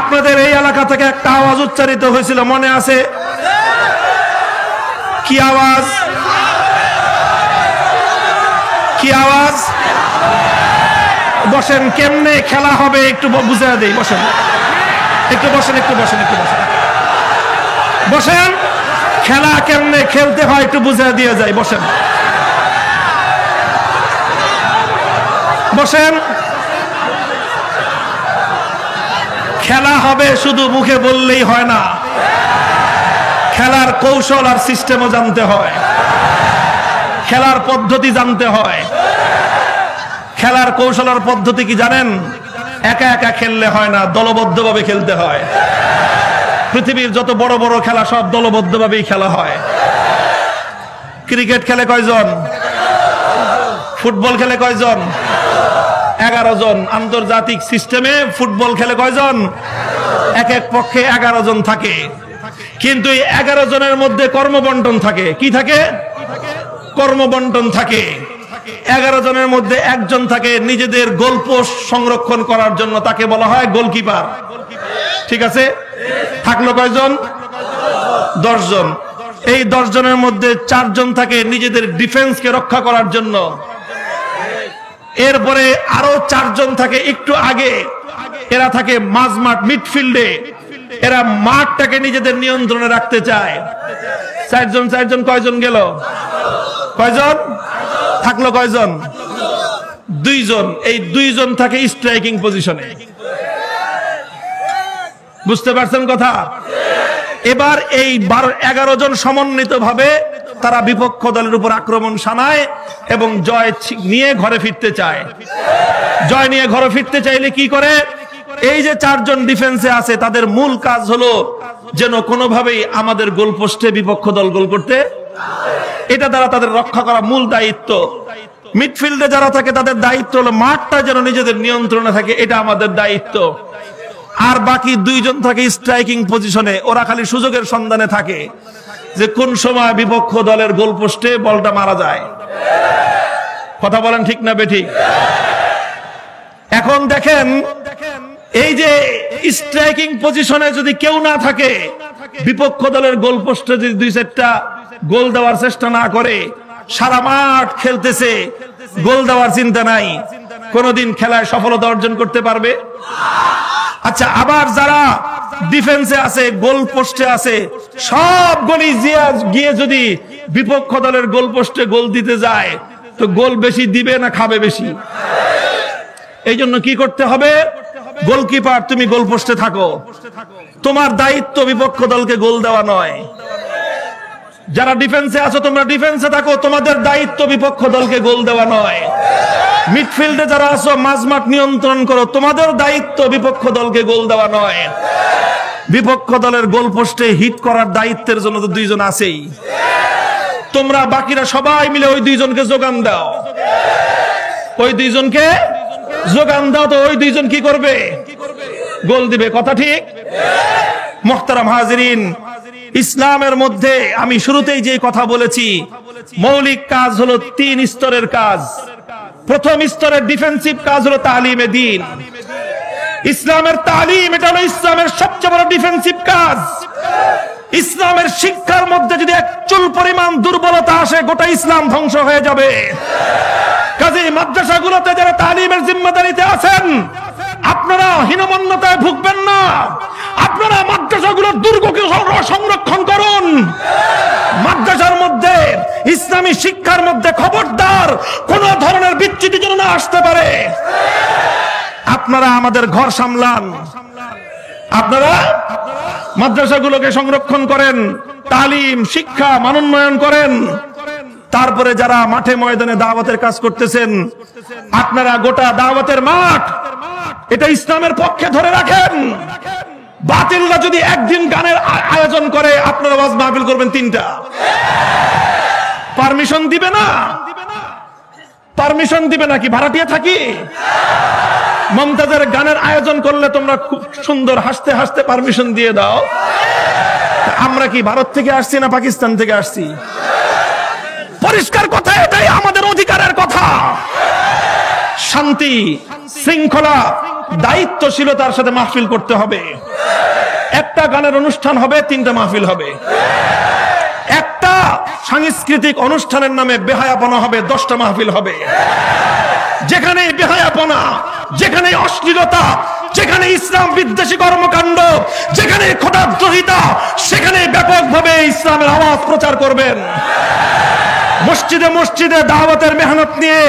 আপনাদের এই এলাকা থেকে একটা আওয়াজ উচ্চারিত হয়েছিল, মনে আছে? কি আওয়াজ? কি আওয়াজ? বসেন, কেমনে খেলা হবে একটু বুঝিয়ে দেই। বসেন, একটু বসেন, একটু বসেন, একটু বসেন, বসেন। খেলা কেমনে খেলতে হয় একটু বুঝিয়ে দিয়ে যায়। বসেন, বসেন। খেলা হবে শুধু মুখে বললেই হয় না, খেলার কৌশল আর সিস্টেমও জানতে হয়, খেলার পদ্ধতি জানতে হয়। খেলার কৌশল আর পদ্ধতি কি জানেন? একা একা খেললে হয় না, দলবদ্ধভাবে খেলতে হয়। পৃথিবীর যত বড় বড় খেলা সব দলবদ্ধভাবেই খেলা হয়। ক্রিকেট খেলে কয়জন? ফুটবল খেলে কয়জন? 11 জন। আন্তর্জাতিক সিস্টেমে ফুটবল খেলে কয়জন? এক এক পক্ষে 11 জন থাকে, কিন্তু এই 11 জনের মধ্যে কর্মবন্টন থাকে। কি থাকে? কর্মবন্টন থাকে। 11 জনের মধ্যে একজন থাকে নিজেদের গোলপোস্ট সংরক্ষণ করার জন্য, তাকে বলা হয় গোলকিপার। ঠিক আছে? থাকলো কয়জন? 10 জন। এই 10 জনের মধ্যে 4 জন থাকে নিজেদের ডিফেন্সকে রক্ষা করার জন্য। এরপরে আরো 4 জন থাকে একটু আগে, এরা থাকে মাঝমাঠ, মিডফিল্ডে। এরা মাঠটাকে নিজেদের নিয়ন্ত্রণে রাখতে চায়। 4 জন কয়জন গেল? কয়জন থাকলো? কয়জন? 2 জন। এই 2 জন থাকে স্ট্রাইকিং পজিশনে। বুঝতে পারছেন কথা? এবার এই 11 জন সমন্বিত ভাবে তারা বিপক্ষ দলের উপর আক্রমণ শানায় এবং জয় নিয়ে ঘরে ফিরতে চায়। জয় নিয়ে ঘরে ফিরতে চাইলে কি করে? এই যে 4 জন ডিফেন্সে আছে, তাদের মূল কাজ হলো যেন কোনোভাবেই আমাদের গোলপোস্টে বিপক্ষ দল গোল করতে, এটা দ্বারা তাদের রক্ষা করা মূল দায়িত্ব। মিডফিল্ডে যারা থাকে তাদের দায়িত্ব হলো মাঠটা যেন নিজেদের নিয়ন্ত্রণে থাকে, এটা আমাদের দায়িত্ব। আর বাকি 2 জন থাকে স্ট্রাইকিং পজিশনে, ওরা খালি সুযোগের সন্ধানে থাকে যে কোন সময় বিপক্ষ দলের গোলপোস্টে বলটা মারা যায়। কথা বলেন ঠিক না বেঠিক? এখন দেখেন, এই যে স্ট্রাইকিং পজিশনে যদি কেউ না থাকে, বিপক্ষ দলের গোলপোস্টে যদি 2-4টা গোল দেওয়ার চেষ্টা না করে, সারা মাঠ খেলতেছে, গোল দেওয়ার চিন্তা নাই, কোনদিন খেলায় সফলতা অর্জন করতে পারবে? আচ্ছা, আবার যারা ডিফেন্সে আছে, গোল পোস্টে আছে, সব গলি গিয়ে যদি বিপক্ষ দলের গোল পোস্টে গোল দিতে যায়, তো গোল বেশি দিবে না খাবে বেশি? এই জন্য কি করতে হবে? গোলকিপার, তুমি গোল পোস্টে থাকো, তোমার দায়িত্ব বিপক্ষ দলকে গোল দেওয়া নয়। যারা ডিফেন্সে আছো তোমরা ডিফেন্সে থাকো, তোমাদের দায়িত্ব বিপক্ষ দলকে গোল দেওয়া নয়। মিডফিল্ডে যারা আছো মাঝমাঠ নিয়ন্ত্রণ করো, তোমাদের দায়িত্ব বিপক্ষ দলকে গোল দেওয়া নয়। বিপক্ষ দলের গোল পোস্টে হিট করার দায়িত্বের জন্য তো 2 জন আছেই। তোমরা বাকিরা সবাই মিলে ওই 2 জনকে যোগান দাও, ওই 2 জনকে যোগান দাও, তো ওই 2 জন কি করবে? গোল দিবে। কথা ঠিক? মুহতারাম হাজিরিন, ইসলামের মধ্যে আমি শুরুতেই যে কথা বলেছি, মৌলিক কাজ হলো 3 স্তরের কাজ। প্রথম স্তরের ডিফেন্সিভ কাজ হলো তালিমে দ্বীন। ইসলামের তালিম, এটা হলো ইসলামের সবচেয়ে বড় ডিফেন্সিভ কাজ। ইসলামের শিক্ষার মধ্যে যদি এক চুল পরিমাণ দুর্বলতা আসে, গোটা ইসলাম ধ্বংস হয়ে যাবে। কাজেই মাদ্রাসাগুলোতে যারা তালিমের জিম্মাদারিতে আছেন, আপনারা হীনমন্যতায় ভুগবেন না। আপনারা মাদ্রাসাগুলোর দুর্গকে সংরক্ষণ করুন। মাদ্রাসার মধ্যে, ইসলামী শিক্ষার মধ্যে খবরদার কোন ধরনের বিচ্যুতি যেন না আসতে পারে। আপনারা আমাদের ঘর সামলান, আপনারা মাদ্রাসাগুলোকে সংরক্ষণ করেন, তালিম শিক্ষা মানোন্নয়ন করেন। তারপরে যারা মাঠে ময়দানে দাওয়াতের কাজ করতেছেন, আপনারা গোটা দাওয়াতের মাঠ এটা ইসলামের পক্ষে ধরে রাখেন। বাতিলরা যদি একদিন গানের আয়োজন করে, আপনারা ওয়াজ মাহফিল করবেন 3টা। পারমিশন দিবে না? পারমিশন দিবে নাকি? ভাড়াটিয়া থাকি? মমতাজের গানের আয়োজন করলে তোমরা খুব সুন্দর হাসতে হাসতে পারমিশন দিয়ে দাও। আমরা কি ভারত থেকে আসছি না পাকিস্তান থেকে আসছি? পরিষ্কার কথা, এটাই আমাদের অধিকারের কথা। শান্তি, শৃঙ্খলা, দায়িত্বশীলতার সাথে মাহফিল করতে হবে। একটা গানের অনুষ্ঠান হবে, 3টা মাহফিল হবে। একটা সাংস্কৃতিক অনুষ্ঠানের নামে বেহায়াপনা হবে, 10টা মাহফিল হবে। যেখানে বেহায়াপনা, যেখানে অশ্লীলতা, যেখানে ইসলাম বিদ্বেষী কর্মকাণ্ড, যেখানে খোদাদ্রোহিতা, সেখানে ব্যাপকভাবে ইসলামের আওয়াজ প্রচার করবেন। মসজিদে মসজিদে দাওয়াতের মেহনত নিয়ে,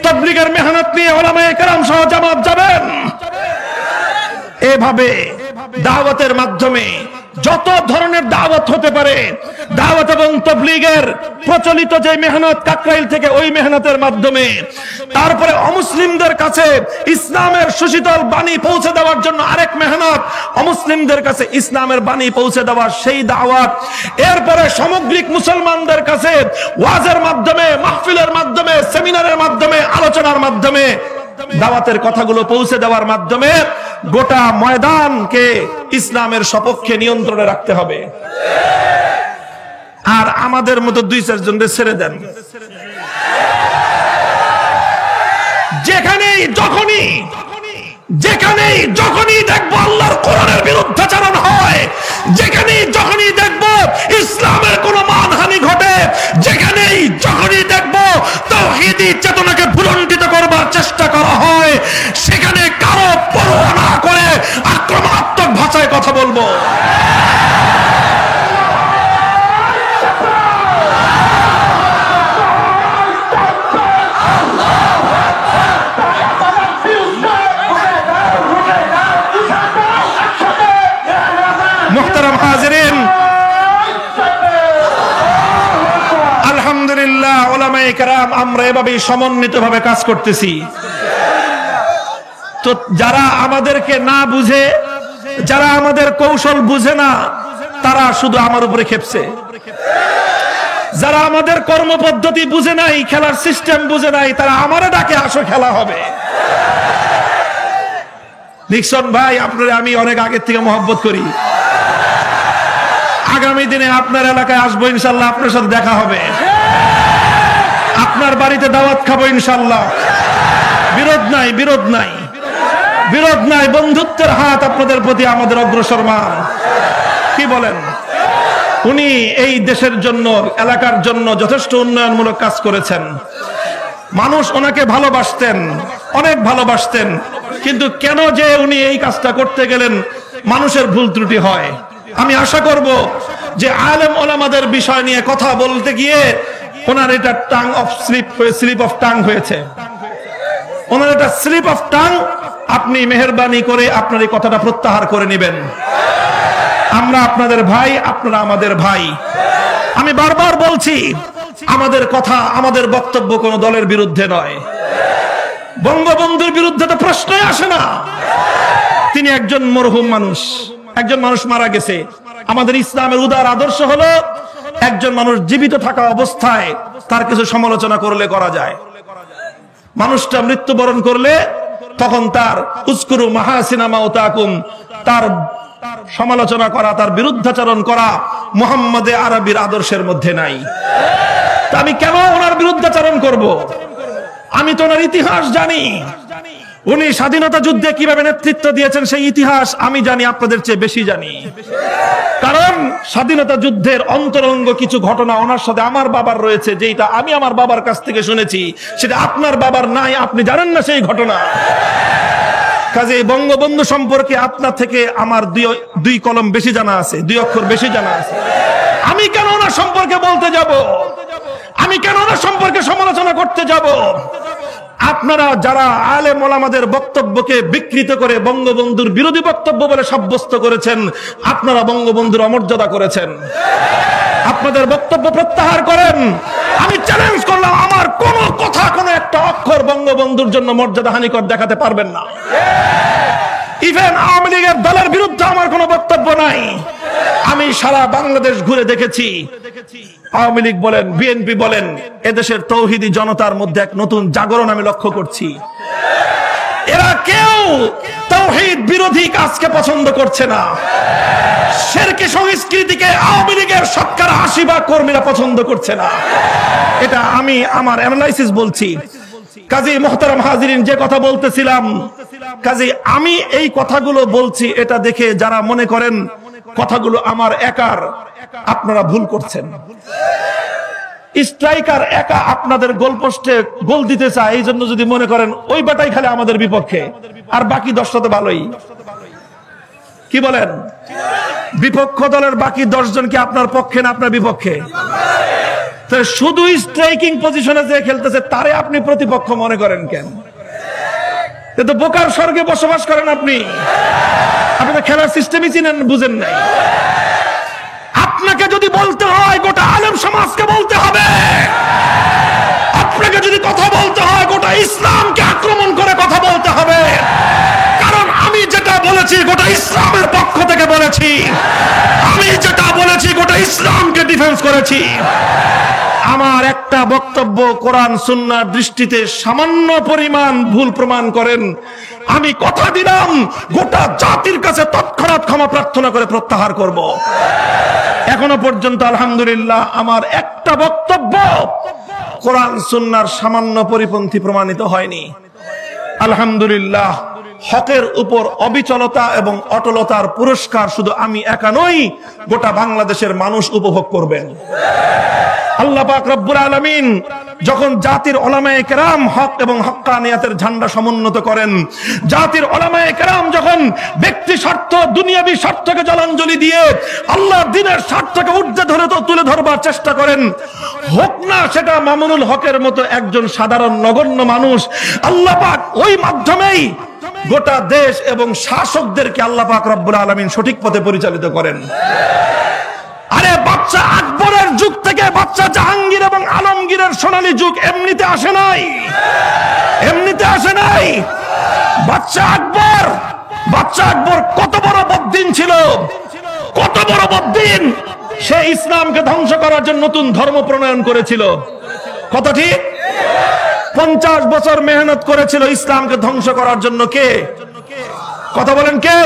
তাবলীগের মেহনত নিয়ে উলামায়ে কেরাম সহ জামাত যাবেন। এভাবে দাওয়াতের মাধ্যমে যত ধরনের দাওয়াত হতে পারে, দাওয়াত এবং তাবলীগের প্রচলিত যে মেহনত কাকরাইল থেকে, ওই মেহনতের মাধ্যমে, তারপরে অমুসলিমদের কাছে ইসলামের সুশীতল বাণী পৌঁছে দেওয়ার জন্য আরেক মেহনত, অমুসলিমদের কাছে ইসলামের বাণী পৌঁছে দেওয়ার সেই দাওয়াত, এরপরে সামগ্রিক মুসলমানদের কাছে ওয়াজের মাধ্যমে, মাহফিলের মাধ্যমে, সেমিনারের মাধ্যমে, আলোচনার মাধ্যমে দাওয়াতের কথাগুলো পৌঁছে দেওয়ার মাধ্যমে গোটা ময়দানকে ইসলামের সপক্ষে নিয়ন্ত্রণে রাখতে হবে। আর আমাদের মতো 2-4 জনকে ছেড়ে দেন। যেখানেই যখনই দেখবো আল্লাহর কোরআনের বিরুদ্ধাচরণ হয়, যখনই দেখবো ইসলামের কোন মানহানি ঘটে, যখনই দেখবো তাওহীদি চেতনাকে ভুলণ্ঠিত করবার চেষ্টা করা হয়, সেখানে কারো পরোয়া না করে আক্রমণাত্মক ভাষায় কথা বলবো। মুহতারাম হাজিরিন, আলহামদুলিল্লাহ, উলামায়ে কেরাম আমরা এভাবে সমন্বিতভাবে কাজ করতেছি। তো যারা আমাদেরকে না বুঝে, যারা আমাদের কৌশল বুঝে না, তারা শুধু আমার উপরে খেপছে। যারা আমাদের কর্মপদ্ধতি বুঝে নাই, খেলার সিস্টেম বুঝে নাই, তারা আমারে ডাকে, আসো খেলা হবে। নিক্সন ভাই, আপনারা আমি অনেক আগের থেকে মহব্বত করি। আগামী দিনে আপনার এলাকায় আসবো ইনশাল্লাহ, আপনার সাথে দেখা হবে, আপনার বাড়িতে দাওয়াত খাবো ইনশাল্লাহ। বিরোধ নাই, বন্ধুত্বের হাত আপনাদের প্রতি আমাদের অগ্রসরমান। কি বলেন? উনি এই দেশের জন্য, এলাকার জন্য যথেষ্ট উন্নয়নমূলক কাজ করেছেন। মানুষ ওনাকে ভালোবাসতেন, অনেক ভালোবাসতেন, কিন্তু কেন যে উনি এই কাজটা করতে গেলেন, মানুষের ভুল ত্রুটি হয়। আমি আশা করব যে আলেম ওলামাদের বিষয় নিয়ে কথা বলতে গিয়ে ওনার এটা স্লিপ অফ টাং হয়েছে, ওনার এটা স্লিপ অফ টাং। আপনি মেহেরবানি করে আপনার এই কথাটা প্রত্যাহার করে নেবেন। আমরা আপনাদের ভাই, আপনারা আমাদের ভাই। আমি বারবার বলছি, আমাদের কথা, আমাদের বক্তব্য কোন দলের বিরুদ্ধে নয়। বঙ্গবন্ধুর বিরুদ্ধে তো প্রশ্নই আসে না। তিনি একজন মরহুম মানুষ, একজন মানুষ মারা গেছে। আমাদের ইসলামের উদার আদর্শ হলো একজন মানুষ জীবিত থাকা অবস্থায় তার কিছু সমালোচনা করলে করা যায়। মানুষটা মৃত্যুবরণ করলে তখন তার উস্কুরু মাহাসিনা মাউতাকুম, তার সমালোচনা করা, তার বিরুদ্ধাচরণ করা মুহাম্মদে আরবির আদর্শের মধ্যে নাই। তা আমি কেন ওনার বিরুদ্ধাচরণ করব? আমি তো ওনার ইতিহাস জানি। উনি স্বাধীনতা যুদ্ধে কিভাবে নেতৃত্ব দিয়েছেন সেই ইতিহাস আমি জানি, আপনাদের চেয়ে বেশি জানি। কারণ স্বাধীনতা যুদ্ধের অন্তরঙ্গ কিছু ঘটনা ওনার সাথে আমার বাবার রয়েছে, যেটা আমি আমার বাবার কাছ থেকে শুনেছি, সেটা আপনার বাবার নাই, আপনি জানেন না সেই ঘটনা। কাজে বঙ্গবন্ধু সম্পর্কে আপনার থেকে আমার দুই কলম বেশি জানা আছে, 2 অক্ষর বেশি জানা আছে। আমি কেন ওনার সম্পর্কে বলতে যাব? আমি কেন ওনার সম্পর্কে সমালোচনা করতে যাব? আপনারা যারা আলেম ওলামাদের বক্তব্যকে বিকৃত করে বঙ্গবন্ধুর বিরোধী বক্তব্য বলে সাব্যস্ত করেছেন, আপনারা বঙ্গবন্ধুর অমর্যাদা করেছেন। আপনাদের বক্তব্য প্রত্যাহার করেন। আমি চ্যালেঞ্জ করলাম, আমার কোন কথা, কোন একটা অক্ষর বঙ্গবন্ধুর জন্য মর্যাদা হানিকর দেখাতে পারবেন না। ইভেন আওয়ামী লীগের দলের বিরুদ্ধে আমার কোনো বক্তব্য নাই। আমি সারা বাংলাদেশ ঘুরে দেখেছি, আওয়ামী লীগ বলেন, বিএনপি বলেন, এদেশের তৌহিদি জনতার মধ্যে এক নতুন জাগরণ আমি লক্ষ্য করছি। এরা কেউ তাওহীদ বিরোধী কাজকে পছন্দ করছে না। শিরকি সংস্কৃতিকে আওয়ামী লীগের 80% কর্মীরা পছন্দ করছে না। এটা আমি আমার অ্যানালাইসিস বলছি। কাজী মুহতারাম হাজিরিন, যে কথা বলতেছিলাম, কাজী আমি এই কথাগুলো বলছি এটা দেখে যারা মনে করেন কথাগুলো আমার একার, আপনারা ভুল করছেন। স্ট্রাইকার একা আপনাদের গোল পোস্টে গোল দিতে চায়, এই জন্য যদি মনে করেন ওই বাটাই খালি আমাদের বিপক্ষে, আর বাকি 10টা তো ভালোই। কি বলেন? বিপক্ষ দলের বাকি 10 জন কি আপনার পক্ষে না আপনার বিপক্ষে? শুধু স্ট্রাইকিং পজিশনে যে খেলতেছে তারে আপনি প্রতিপক্ষ মনে করেন কেন? তো বোকার স্বর্গে বসবাস করেন আপনি। আপনি তো খেলার সিস্টেমই চিনেন, বুঝেন নাই। আপনাকে যদি বলতে হয় গোটা আলেম সমাজকে বলতে হবে, আপনাকে যদি কথা বলতে হয় গোটা ইসলামকে আক্রমণ করে কথা বলতে হবে, কারণ আমি যেটা বলেছি গোটা ইসলামের পক্ষ থেকে বলেছি, আমি যেটা বলেছি গোটা ইসলামকে ডিফেন্স করেছি। আমার একটা বক্তব্য কোরআন সুন্নাহর দৃষ্টিতে সামান্য পরিমাণ ভুল প্রমাণ করেন, আমি কথা দিলাম গোটা জাতির কাছে তৎক্ষণাৎ ক্ষমা প্রার্থনা করে প্রত্যাহার করব। এখনো পর্যন্ত আলহামদুলিল্লাহ আমার একটা বক্তব্য কোরআন সুন্নাহর সামান্য পরিপন্থী প্রমাণিত হয়নি। আলহামদুলিল্লাহ, হকের উপর অবিচলতা এবং অটলতার পুরস্কার শুধু আমি একা নই, গোটা বাংলাদেশের মানুষ উপভোগ করবেন। আল্লাহ পাক রব্বুল আলামিন যখন জাতির উলামায়ে কেরাম হক এবং হক্কানিয়াতের ঝান্ডা সমুন্নত করেন, জাতির উলামায়ে কেরাম যখন ব্যক্তি স্বার্থ দুনিয়াবী স্বার্থকে জলাঞ্জলি দিয়ে আল্লাহর দ্বীনের স্বার্থকে ঊর্ধ্বে ধরে তো তুলে ধরবার চেষ্টা করেন, হোক না সেটা মামুনুল হকের মতো একজন সাধারণ নগণ্য মানুষ, আল্লাহ পাক ওই মাধ্যমেই গোটা দেশ এবং শাসকদেরকে আল্লাহ পাক রব্বুল আলামিন সঠিক পথে পরিচালিত করেন। আরে বাচ্চা আকবরের যুগ থেকে বাচ্চা জাহাঙ্গীর এবং আলমগীরের সোনালী যুগ এমনিতে আসে নাই, এমনিতে আসে নাই। বাচ্চা আকবর কত বড় বদ্দিন ছিল, কত বড় বদ্দিন! সে ইসলামকে ধ্বংস করার জন্য নতুন ধর্ম প্রণয়ন করেছিল। কত ঠিক? 50 বছর মেহনত করেছিল ইসলামকে ধ্বংস করার জন্য। কে? কথা বলেন কে?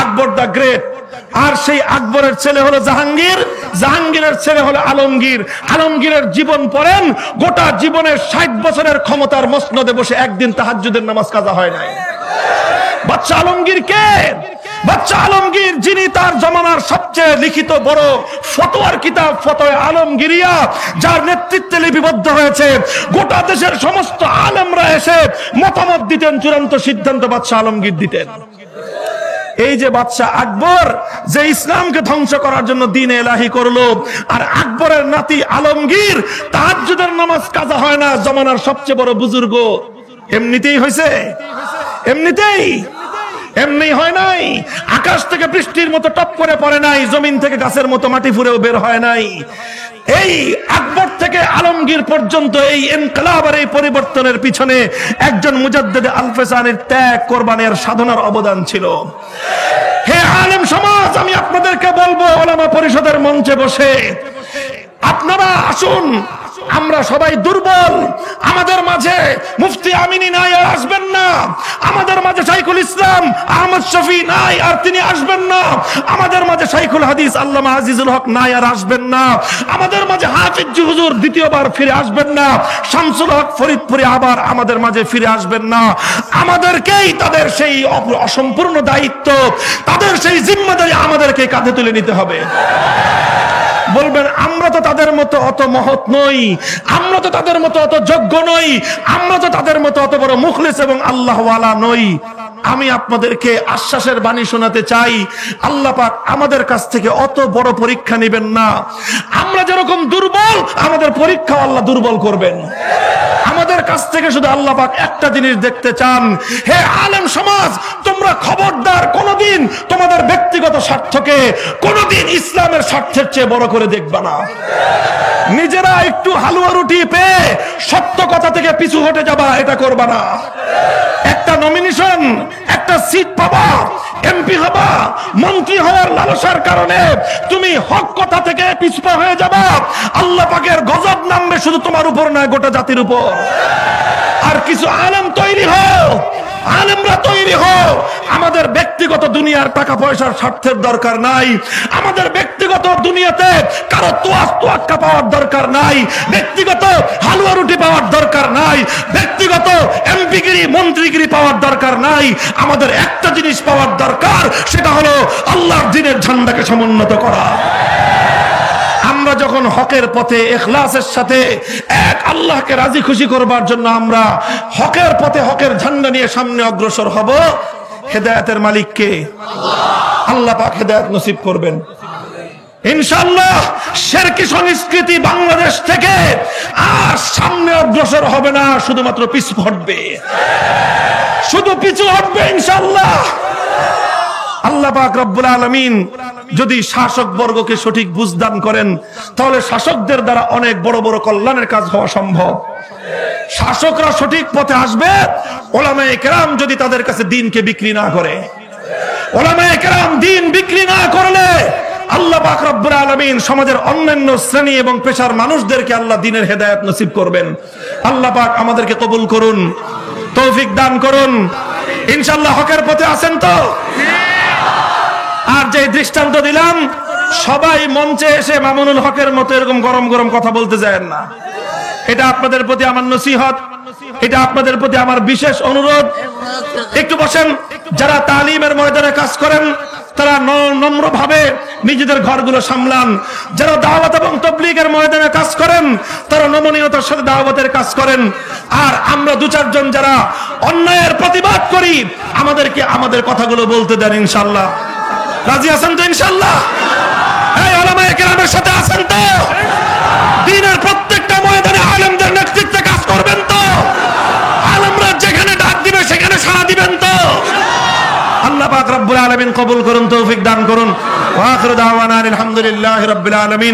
আকবর দা গ্রেট। আর সেই আকবরের ছেলে হলো জাহাঙ্গীর, জাহাঙ্গীরের ছেলে হলো আলমগীর। আলমগীরের জীবন পড়েন, গোটা জীবনের 60 বছরের ক্ষমতার মসনদে বসে একদিন তাহাজ্জুদের নামাজ কাজা হয় নাই। বাচ্চা আলমগীর কে? বাচ্চা আলমগীর যিনি তার জমানার সবচেয়ে লিখিত বড় ফতোয়ার কিতাব ফতোয়া আলমগীরিয়া, যার নেতৃত্বে লিপিবদ্ধ হয়েছে, গোটা দেশের সমস্ত আলেমরা এসে মতামত দিতেন, চূড়ান্ত সিদ্ধান্ত বাদশাহ আলমগীর দিতেন। এই যে বাদশাহ আকবর যে ইসলামকে ধ্বংস করার জন্য দ্বীন এলাহি করলো, আর আকবরের নাতি আলমগীর তাহাজ্জুদের নামাজ কাজা হয় না, জমানার সবচেয়ে বড় বুজুর্গ। এমনিতেই হয়েছে? এমনিতেই? এমনি হয় নাই। আকাশ থেকে বৃষ্টির মতো টপ করে পড়ে নাই, জমিন থেকে গাছের মতো মাটি ফুঁড়েও বের হয় নাই। এই আকবর থেকে আলমগীর পর্যন্ত এই ইনকিলাব আর এই পরিবর্তনের পিছনে একজন মুজাদ্দিদ আল-ফিসানির ত্যাগ, কোরবানির, সাধনার অবদান ছিল। হে আলেম সমাজ, আমি আপনাদেরকে বলবো, উলামা পরিষদের মঞ্চে বসে আপনারা আসুন, আমরা সবাই দুর্বল, আমাদের মাঝে মুফতি আমিনী নাই আর আসবেন না, আমাদের মাঝে শাইখুল ইসলাম আহমদ শফি নাই আর তিনি আসবেন না, আমাদের মাঝে শাইখুল হাদিস আল্লামা আজিজুল হক নাই আর আসবেন না, আমাদের মাঝে হাফিজ হুজুর দ্বিতীয়বার ফিরে আসবেন না, শামসুল হক ফরিদপুরি আবার আমাদের মাঝে ফিরে আসবেন না। আমাদেরকেই তাদের সেই অসম্পূর্ণ দায়িত্ব, তাদের সেই জিম্মাদারি আমাদেরকে কাঁধে তুলে নিতে হবে। বলবেন আমরা তো তাদের মতো অত মহৎ নই, আমরা তো তাদের মতো অত যোগ্য নই, আমরা তো তাদের মতো অত বড় মুখলিস এবং আল্লাহওয়ালা নই। আমি আপনাদেরকে আশ্বাসের বাণী শোনাতে চাই, আল্লাহ পাক আমাদের কাছ থেকে অত বড় পরীক্ষা নেবেন না। আমরা যেরকম দুর্বল, আমাদের পরীক্ষা আল্লাহ দুর্বল করবেন। আমাদের কাছ থেকে শুধু আল্লাহ পাক একটা জিনিস দেখতে চান, হে আলেম সমাজ, তোমরা খবরদার কোনদিন তোমাদের ব্যক্তিগত স্বার্থকে কোনদিন ইসলামের স্বার্থের চেয়ে বড় করে দেখবা না। নিজেরা একটু হালুয়া রুটি পেয়ে সত্য কথা থেকে পিছু হটে যাবা, এটা করবা না। একটা নমিনেশন, একটা সিট পাবা, এমপি হবা, মন্ত্রী হওয়ার লালসার কারণে তুমি হক কথা থেকে পিছপা হয়ে যাবা, আল্লাহ পাকের গজব নামবে শুধু তোমার উপর না, গোটা জাতির উপর। আর কিছু আলেম তৈরি হও, আলেমরা তৈরি হও। আমাদের ব্যক্তিগত দুনিয়ার টাকা পয়সার স্বার্থের দরকার নাই, আমাদের ব্যক্তিগত দুনিয়াতে কারো তোয়াক্কা পাওয়ার দরকার নাই, ব্যক্তিগত হালুয়া রুটি পাওয়ার দরকার নাই, ব্যক্তিগত এমপিগিরি মন্ত্রীগিরি পাওয়ার দরকার নাই। আমাদের একটা জিনিস পাওয়ার দরকার, সেটা হলো আল্লাহর দ্বীনের ঝান্ডাকে সমুন্নত করা। আমরা যখন হকের পথে ইখলাসের সাথে এক আল্লাহকে রাজি খুশি করবার জন্য আমরা হকের পথে হকের ঝান্ডা নিয়ে সামনে অগ্রসর হব, হেদায়েতের মালিক কে? আল্লাহ পাক হেদায়েত নসিব করবেন ইনশাআল্লাহ। শিরকি সংস্কৃতি বাংলাদেশ থেকে আর সামনে অগ্রসর হবে না, শুধুমাত্র পিছু হটবে, শুধু পিছু হটবে ইনশাআল্লাহ। আল্লাহ পাক রব্বুল আলামিন যদি শাসক বর্গকে সঠিক বুঝদান করেন, তাহলে শাসকদের দ্বারা অনেক বড় বড় কল্যাণের কাজ হওয়া সম্ভব। শাসকরা সঠিক পথে আসবে উলামায়ে কেরাম যদি তাদের কাছে দ্বীনকে বিক্রি না করে। উলামায়ে কেরাম দ্বীন বিক্রি না করলে আল্লাহ পাক রব্বুল আলামিন সমাজের অন্যান্য শ্রেণী এবং পেশার মানুষদেরকে আল্লাহ দ্বীনের হেদায়েত নসিব করবেন। আল্লাহ পাক আমাদেরকে কবুল করুন, তৌফিক দান করুন। ইনশাআল্লাহ হকের পথে আছেন তো? আর যে দৃষ্টান্ত দিলাম, সবাই মঞ্চে এসে মামুনুল হকের মতো এরকম গরম গরম কথা বলতে যায় না। এটা আপনাদের প্রতি আমার নসিহত, এটা আপনাদের প্রতি আমার বিশেষ অনুরোধ। একটু বসেন। যারা তালিমের ময়দানে কাজ করেন তারা নম্রভাবে নিজেদের ঘরগুলো সামলান। যারা দাওয়াত এবং তাবলীগের ময়দানে কাজ করেন তারা নমনীয়তার সাথে দাওয়াতের কাজ করেন। আর আমরা দু চারজন যারা অন্যায়ের প্রতিবাদ করি, আমাদেরকে আমাদের কথাগুলো বলতে দেন ইনশাআল্লাহ। রাজি আছেন তো ইনশাআল্লাহ? এই উলামায়ে কেরামের সাথে আছেন তো? দ্বীনের প্রত্যেকটা ময়দানে আলেমদের নেতৃত্বে কাজ করবেন তো? আলেমরা যেখানে ডাক দিবে সেখানে সাড়া দিবেন তো? আল্লাহ পাক রব্বুল আলামিন কবুল করুন, তৌফিক দান করুন। ওয়া আখিরু দাওয়ানা আলহামদুলিল্লাহি রাব্বিল আলামিন।